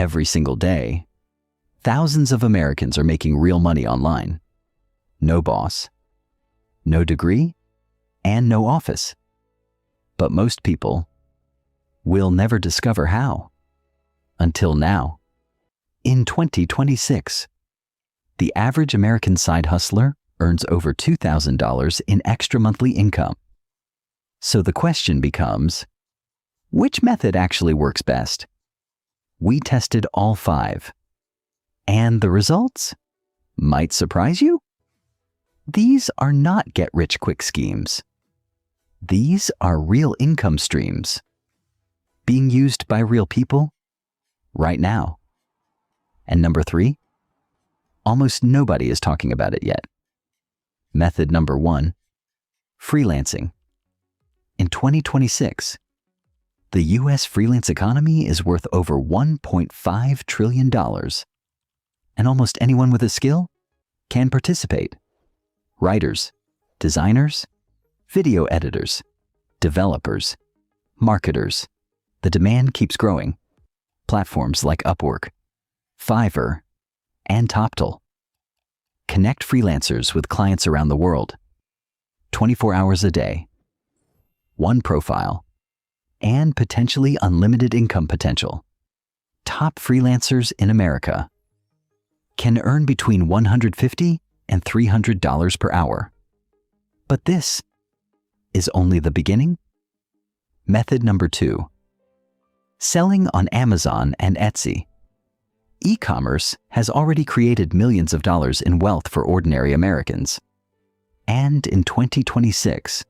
Every single day, thousands of Americans are making real money online. No boss, no degree, and no office. But most people will never discover how. Until now. In 2026, the average American side hustler earns over $2,000 in extra monthly income. So the question becomes, which method actually works best? We tested all 5. And the results might surprise you. These are not get-rich-quick schemes. These are real income streams being used by real people right now. And number 3, almost nobody is talking about it yet. Method number 1, freelancing. In 2026, the U.S. freelance economy is worth over $1.5 trillion, and almost anyone with a skill can participate. Writers, designers, video editors, developers, marketers. The demand keeps growing. Platforms like Upwork, Fiverr, and TopTal connect freelancers with clients around the world, 24 hours a day, one profile, and potentially unlimited income potential. Top freelancers in America can earn between $150 and $300 per hour. But this is only the beginning. Method number 2, selling on Amazon and Etsy. E-commerce has already created millions of dollars in wealth for ordinary Americans. And in 2026,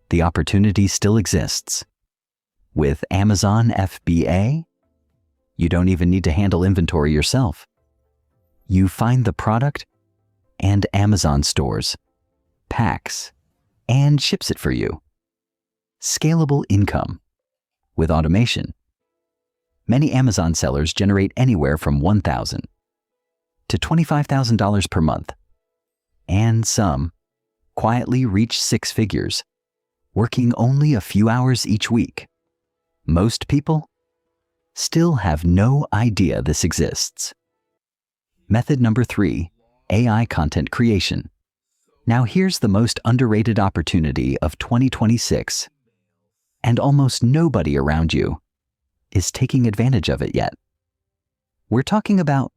the opportunity still exists. With Amazon FBA, you don't even need to handle inventory yourself. You find the product, and Amazon stores, packs, and ships it for you. Scalable income with automation. Many Amazon sellers generate anywhere from $1,000 to $25,000 per month, and some quietly reach 6 figures, working only a few hours each week. Most people still have no idea this exists. Method number 3, AI content creation. Now here's the most underrated opportunity of 2026, and almost nobody around you is taking advantage of it yet. We're talking about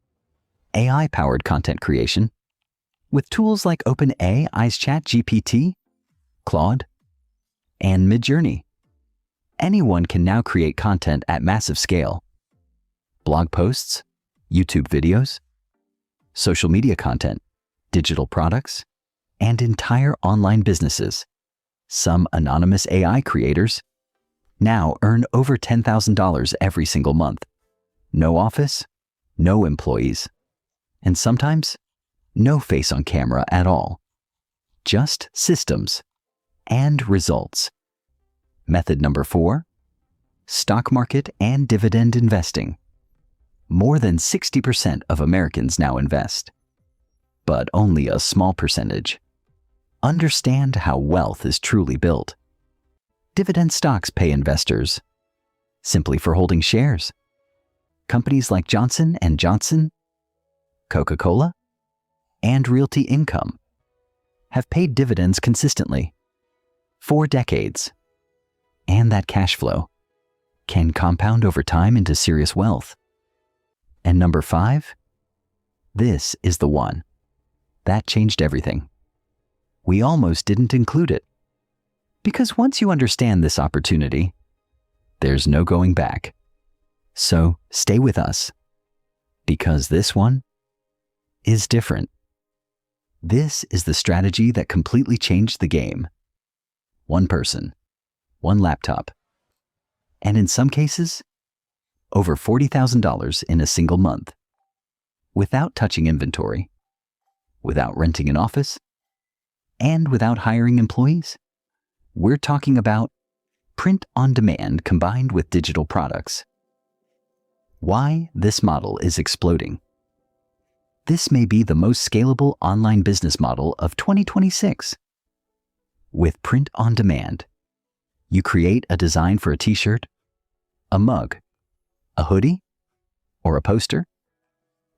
AI-powered content creation with tools like OpenAI's ChatGPT, Claude, and Midjourney. Anyone can now create content at massive scale. Blog posts, YouTube videos, social media content, digital products, and entire online businesses. Some anonymous AI creators now earn over $10,000 every single month. No office, no employees, and sometimes no face on camera at all. Just systems and results. Method number 4, stock market and dividend investing. More than 60% of Americans now invest, but only a small percentage understand how wealth is truly built. Dividend stocks pay investors simply for holding shares. Companies like Johnson & Johnson, Coca-Cola, and Realty Income have paid dividends consistently for decades, and that cash flow can compound over time into serious wealth. And number 5, this is the one that changed everything. We almost didn't include it, because once you understand this opportunity, there's no going back. So stay with us, because this one is different. This is the strategy that completely changed the game. One person, one laptop, and in some cases, over $40,000 in a single month, without touching inventory, without renting an office, and without hiring employees. We're talking about print on demand combined with digital products. Why this model is exploding. This may be the most scalable online business model of 2026. With print on demand, you create a design for a t-shirt, a mug, a hoodie, or a poster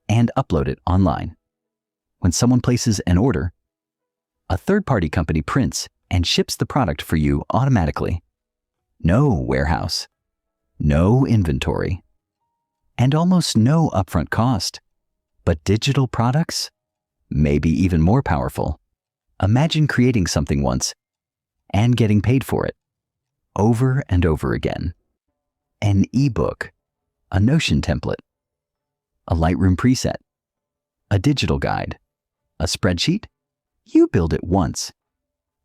and upload it online. When someone places an order, a third-party company prints and ships the product for you automatically. No warehouse, no inventory, and almost no upfront cost. But digital products may be even more powerful. Imagine creating something once and getting paid for it over and over again. An ebook, a Notion template, a Lightroom preset, a digital guide, a spreadsheet. You build it once,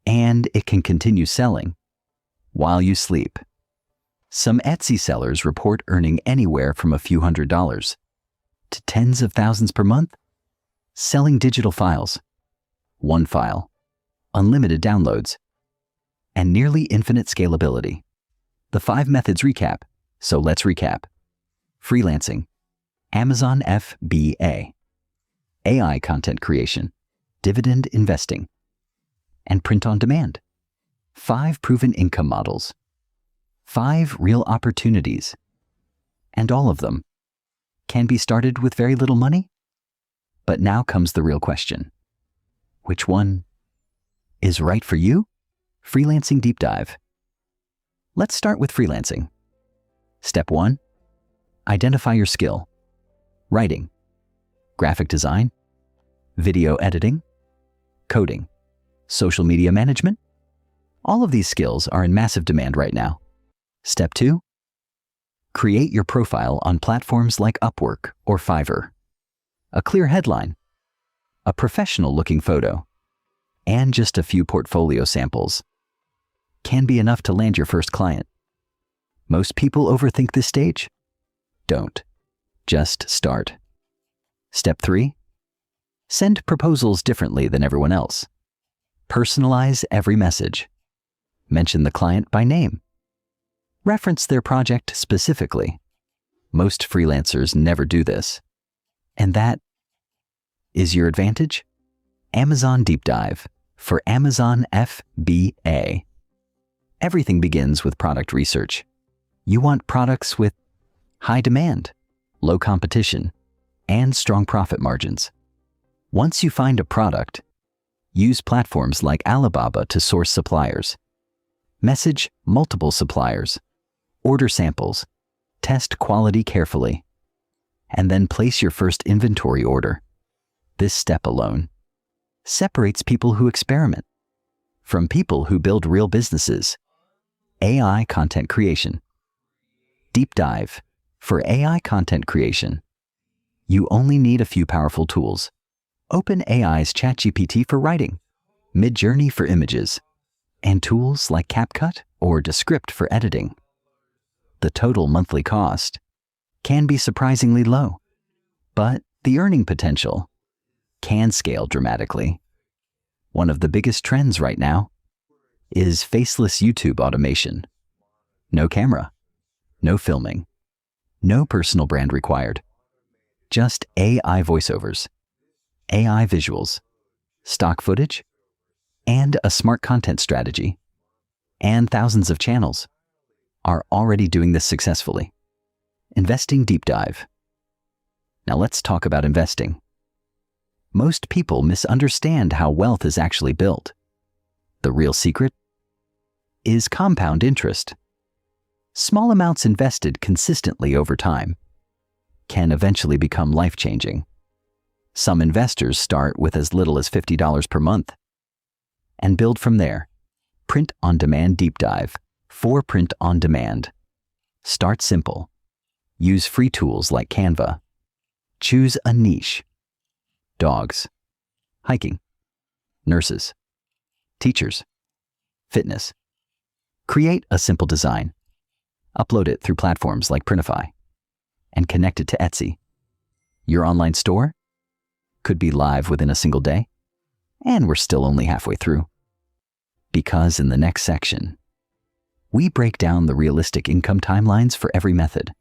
and it can continue selling while you sleep. Some Etsy sellers report earning anywhere from a few $100s to tens of thousands per month selling digital files. One file, unlimited downloads, and nearly infinite scalability. The 5 methods recap, so let's recap. Freelancing, Amazon FBA, AI content creation, dividend investing, and print on demand. 5 proven income models, 5 real opportunities, and all of them can be started with very little money. But now comes the real question. Which one is right for you? Freelancing Deep Dive. Let's start with freelancing. Step 1. Identify your skill. Writing, graphic design, video editing, coding, social media management. All of these skills are in massive demand right now. Step 2. Create your profile on platforms like Upwork or Fiverr. A clear headline, a professional-looking photo, and just a few portfolio samples can be enough to land your first client. Most people overthink this stage. Don't. Just start. Step 3. Send proposals differently than everyone else. Personalize every message. Mention the client by name. Reference their project specifically. Most freelancers never do this. And that is your advantage? Amazon Deep Dive for Amazon FBA. Everything begins with product research. You want products with high demand, low competition, and strong profit margins. Once you find a product, use platforms like Alibaba to source suppliers. Message multiple suppliers. Order samples. Test quality carefully. And then place your first inventory order. This step alone separates people who experiment from people who build real businesses. AI content creation. Deep dive for AI content creation. You only need a few powerful tools. OpenAI's ChatGPT for writing, Midjourney for images, and tools like CapCut or Descript for editing. The total monthly cost can be surprisingly low, but the earning potential can scale dramatically. One of the biggest trends right now is faceless YouTube automation. No camera, no filming, no personal brand required. Just AI voiceovers, AI visuals, stock footage, and a smart content strategy. And thousands of channels are already doing this successfully. Investing Deep Dive. Now let's talk about investing. Most people misunderstand how wealth is actually built. The real secret is compound interest. Small amounts invested consistently over time can eventually become life-changing. Some investors start with as little as $50 per month and build from there. Print on Demand Deep Dive for print on demand. Start simple. Use free tools like Canva. Choose a niche. Dogs, hiking, nurses, teachers, fitness. Create a simple design. Upload it through platforms like Printify and connect it to Etsy. Your online store could be live within a single day, and we're still only halfway through. Because in the next section, we break down the realistic income timelines for every method.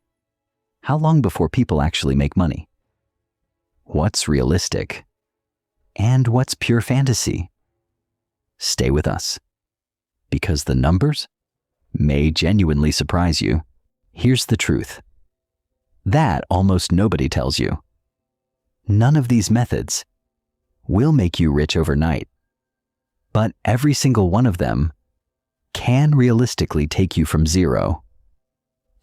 How long before people actually make money? What's realistic? And what's pure fantasy? Stay with us, because the numbers may genuinely surprise you. Here's the truth. that almost nobody tells you. None of these methods will make you rich overnight, but every single one of them can realistically take you from zero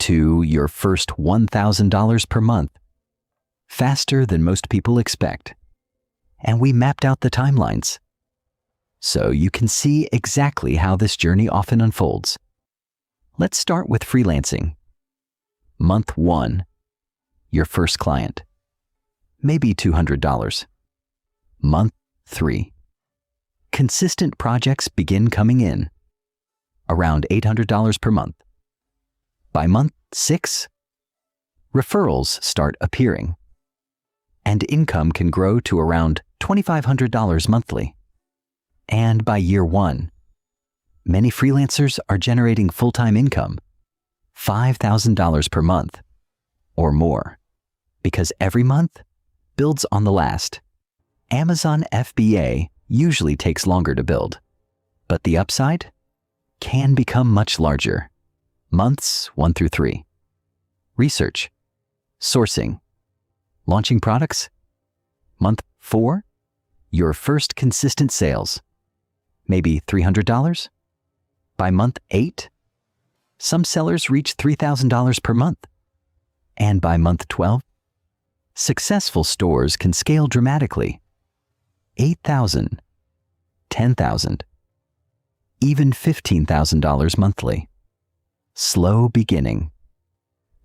to your first $1,000 per month faster than most people expect. And we mapped out the timelines, so you can see exactly how this journey often unfolds. Let's start with freelancing. Month 1, your first client, maybe $200. Month 3, consistent projects begin coming in, around $800 per month. By month 6, referrals start appearing, and income can grow to around $2,500 monthly. And by year 1, many freelancers are generating full-time income, $5,000 per month or more, because every month builds on the last. Amazon FBA usually takes longer to build, but the upside can become much larger. Months 1 through 3. Research, sourcing, launching products. Month 4, your first consistent sales, maybe $300. By month 8, some sellers reach $3,000 per month. And by month 12, successful stores can scale dramatically. $8,000, $10,000, even $15,000 monthly. Slow beginning,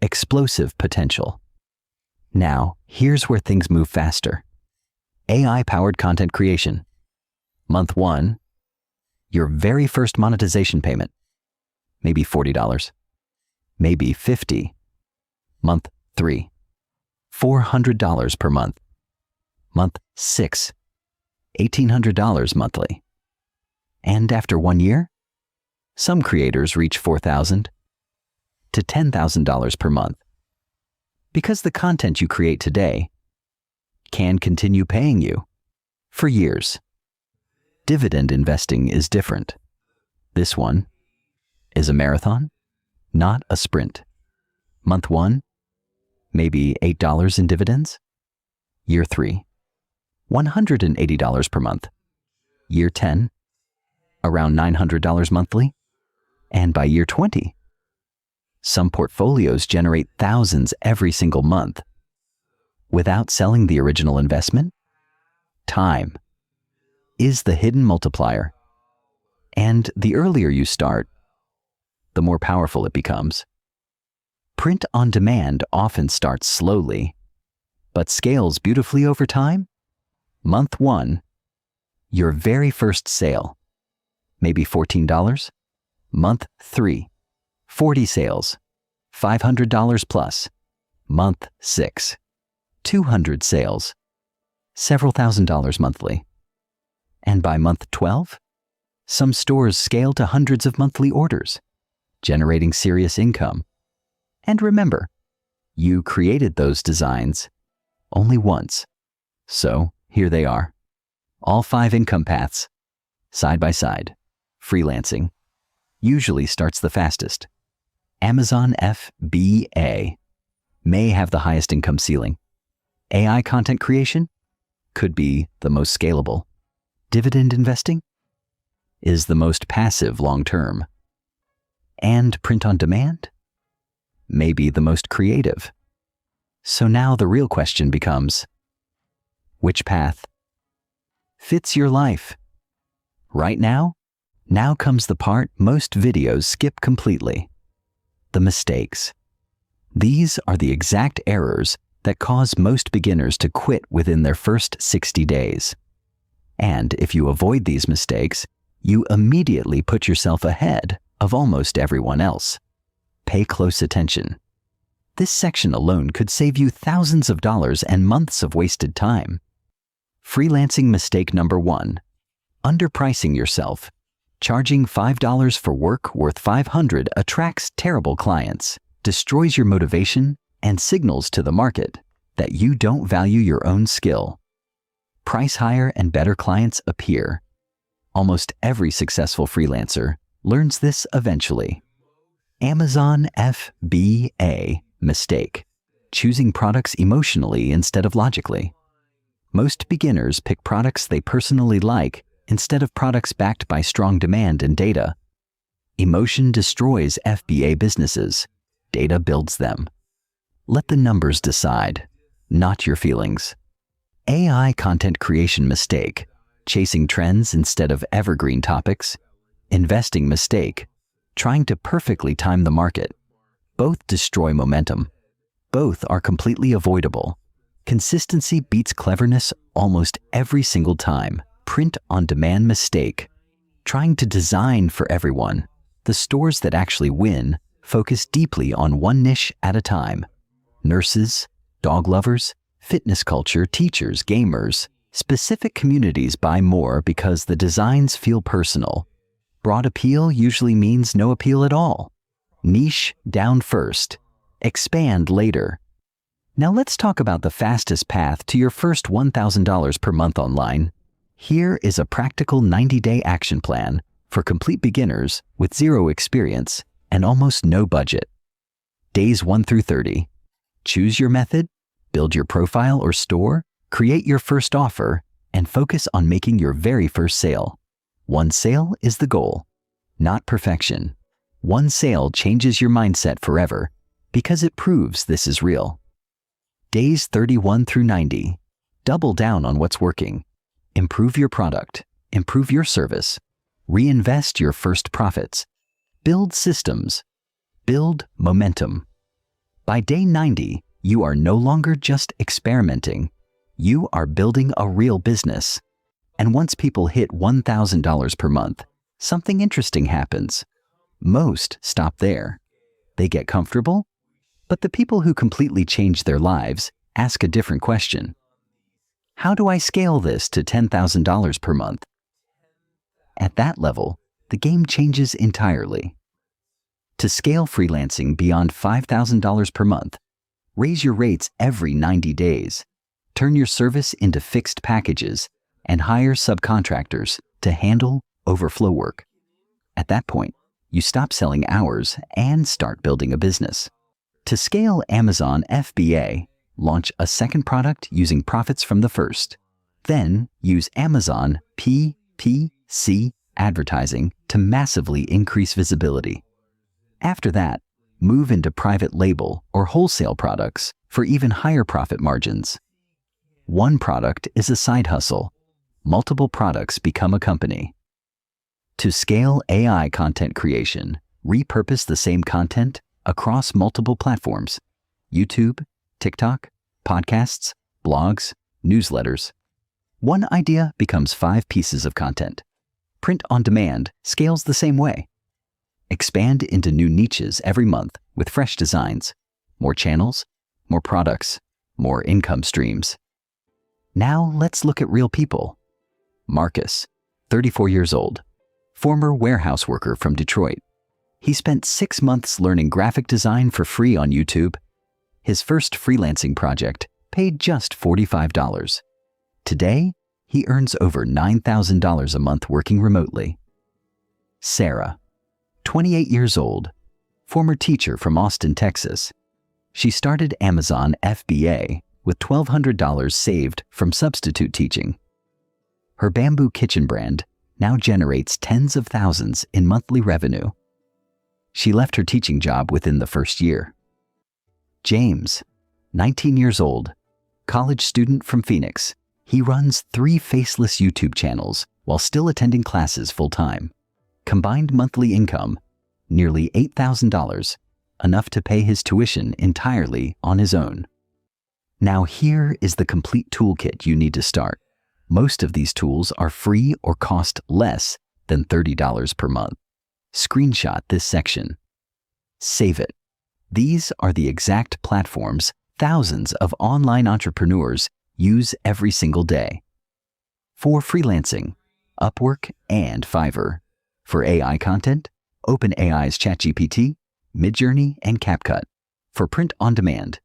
explosive potential. Now, here's where things move faster. AI-powered content creation. Month 1, your very first monetization payment, maybe $40, maybe $50. Month 3, $400 per month. Month 6, $1,800 monthly. And after 1 year, some creators reach $4,000 to $10,000 per month. Because the content you create today can continue paying you for years. Dividend investing is different. This one is a marathon, not a sprint. Month 1, maybe $8 in dividends. Year 3, $180 per month. Year 10, around $900 monthly. And by year 20, some portfolios generate thousands every single month without selling the original investment. Time is the hidden multiplier, and the earlier you start, the more powerful it becomes. Print on demand often starts slowly, but scales beautifully over time. Month 1, your very first sale, maybe $14. Month 3, 40 sales, $500 plus. Month 6, 200 sales, several $1,000s monthly. And by month 12, some stores scale to hundreds of monthly orders, generating serious income. And remember, you created those designs only once. So here they are, all 5 income paths, side by side. Freelancing usually starts the fastest. Amazon FBA may have the highest income ceiling. AI content creation could be the most scalable. Dividend investing is the most passive long-term. And print on demand may be the most creative. So now the real question becomes, which path fits your life? Right now comes the part most videos skip completely. The mistakes. These are the exact errors that cause most beginners to quit within their first 60 days. And if you avoid these mistakes, you immediately put yourself ahead of almost everyone else. Pay close attention. This section alone could save you thousands of dollars and months of wasted time. Freelancing mistake number 1, underpricing yourself. Charging $5 for work worth $500 attracts terrible clients, destroys your motivation, and signals to the market that you don't value your own skill. Price higher and better clients appear. Almost every successful freelancer learns this eventually. Amazon FBA mistake. choosing products emotionally instead of logically. Most beginners pick products they personally like instead of products backed by strong demand and data. Emotion destroys FBA businesses. Data builds them. Let the numbers decide, not your feelings. AI content creation mistake: chasing trends instead of evergreen topics. Investing mistake: trying to perfectly time the market. Both destroy momentum. Both are completely avoidable. Consistency beats cleverness almost every single time. Print on demand mistake: trying to design for everyone. The stores that actually win focus deeply on one niche at a time. Nurses, dog lovers, fitness culture, teachers, gamers. Specific communities buy more because the designs feel personal. Broad appeal usually means no appeal at all. Niche down first. Expand later. Now let's talk about the fastest path to your first $1,000 per month online. Here is a practical 90-day action plan for complete beginners with zero experience and almost no budget. Days 1 through 30. Choose your method, build your profile or store, create your first offer, and focus on making your very first sale. One sale is the goal, not perfection. One sale changes your mindset forever because it proves this is real. Days 31 through 90. Double down on what's working. Improve your product, improve your service, reinvest your first profits, build systems, build momentum. By day 90, you are no longer just experimenting. You are building a real business. And once people hit $1,000 per month, something interesting happens. Most stop there. They get comfortable, but the people who completely change their lives ask a different question. How do I scale this to $10,000 per month? At that level, the game changes entirely. To scale freelancing beyond $5,000 per month, raise your rates every 90 days, turn your service into fixed packages, and hire subcontractors to handle overflow work. At that point, you stop selling hours and start building a business. To scale Amazon FBA, launch a second product using profits from the first. Then use Amazon PPC advertising to massively increase visibility. After that, move into private label or wholesale products for even higher profit margins. One product is a side hustle. Multiple products become a company. To scale AI content creation, repurpose the same content across multiple platforms: YouTube, TikTok, podcasts, blogs, newsletters. One idea becomes 5 pieces of content. Print on demand scales the same way. Expand into new niches every month with fresh designs, more channels, more products, more income streams. Now let's look at real people. Marcus, 34 years old, former warehouse worker from Detroit. He spent 6 months learning graphic design for free on YouTube. His first freelancing project paid just $45. Today, he earns over $9,000 a month working remotely. Sarah, 28 years old, former teacher from Austin, Texas. She started Amazon FBA with $1,200 saved from substitute teaching. Her bamboo kitchen brand now generates tens of thousands in monthly revenue. She left her teaching job within the first year. James, 19 years old, college student from Phoenix. He runs 3 faceless YouTube channels while still attending classes full-time. Combined monthly income, nearly $8,000, enough to pay his tuition entirely on his own. Now here is the complete toolkit you need to start. Most of these tools are free or cost less than $30 per month. Screenshot this section. Save it. These are the exact platforms thousands of online entrepreneurs use every single day. For freelancing, Upwork and Fiverr. For AI content, OpenAI's ChatGPT, Midjourney, and CapCut. For print on demand,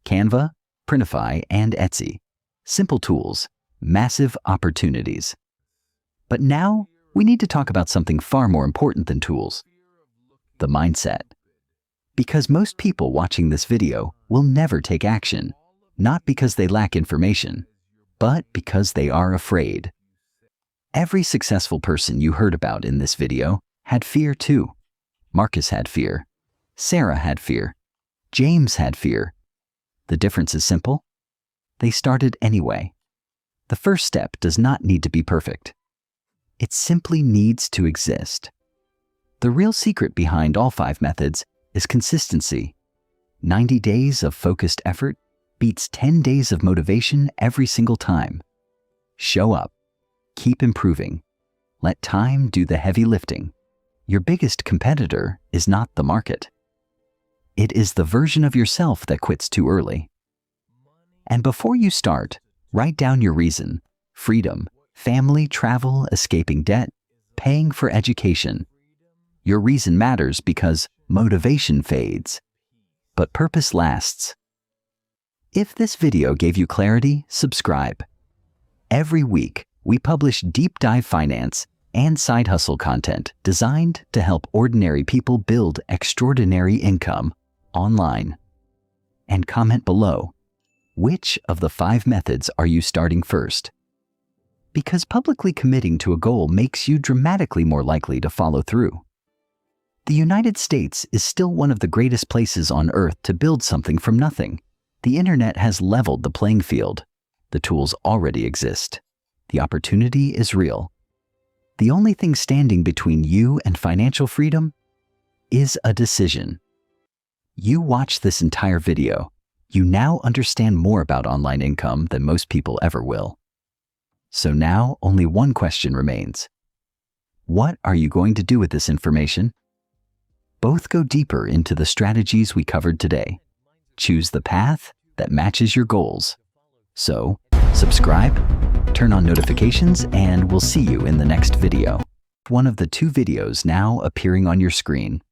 Canva, Printify, and Etsy. Simple tools, massive opportunities. But now, we need to talk about something far more important than tools: the mindset. Because most people watching this video will never take action, not because they lack information, but because they are afraid. Every successful person you heard about in this video had fear too. Marcus had fear. Sarah had fear. James had fear. The difference is simple. They started anyway. The first step does not need to be perfect. It simply needs to exist. The real secret behind all 5 methods is consistency. 90 days of focused effort beats 10 days of motivation every single time. Show up. Keep improving. Let time do the heavy lifting. Your biggest competitor is not the market. It is the version of yourself that quits too early. And before you start, write down your reason: freedom, family, travel, escaping debt, paying for education. Your reason matters because motivation fades, but purpose lasts. If this video gave you clarity, subscribe. Every week, we publish deep dive finance and side hustle content designed to help ordinary people build extraordinary income online. And comment below, which of the 5 methods are you starting first? Because publicly committing to a goal makes you dramatically more likely to follow through. The United States is still one of the greatest places on earth to build something from nothing. The internet has leveled the playing field. The tools already exist. The opportunity is real. The only thing standing between you and financial freedom is a decision. You watched this entire video. You now understand more about online income than most people ever will. So now only one question remains. What are you going to do with this information? Both go deeper into the strategies we covered today. Choose the path that matches your goals. So, subscribe, turn on notifications, and we'll see you in the next video. One of the 2 videos now appearing on your screen.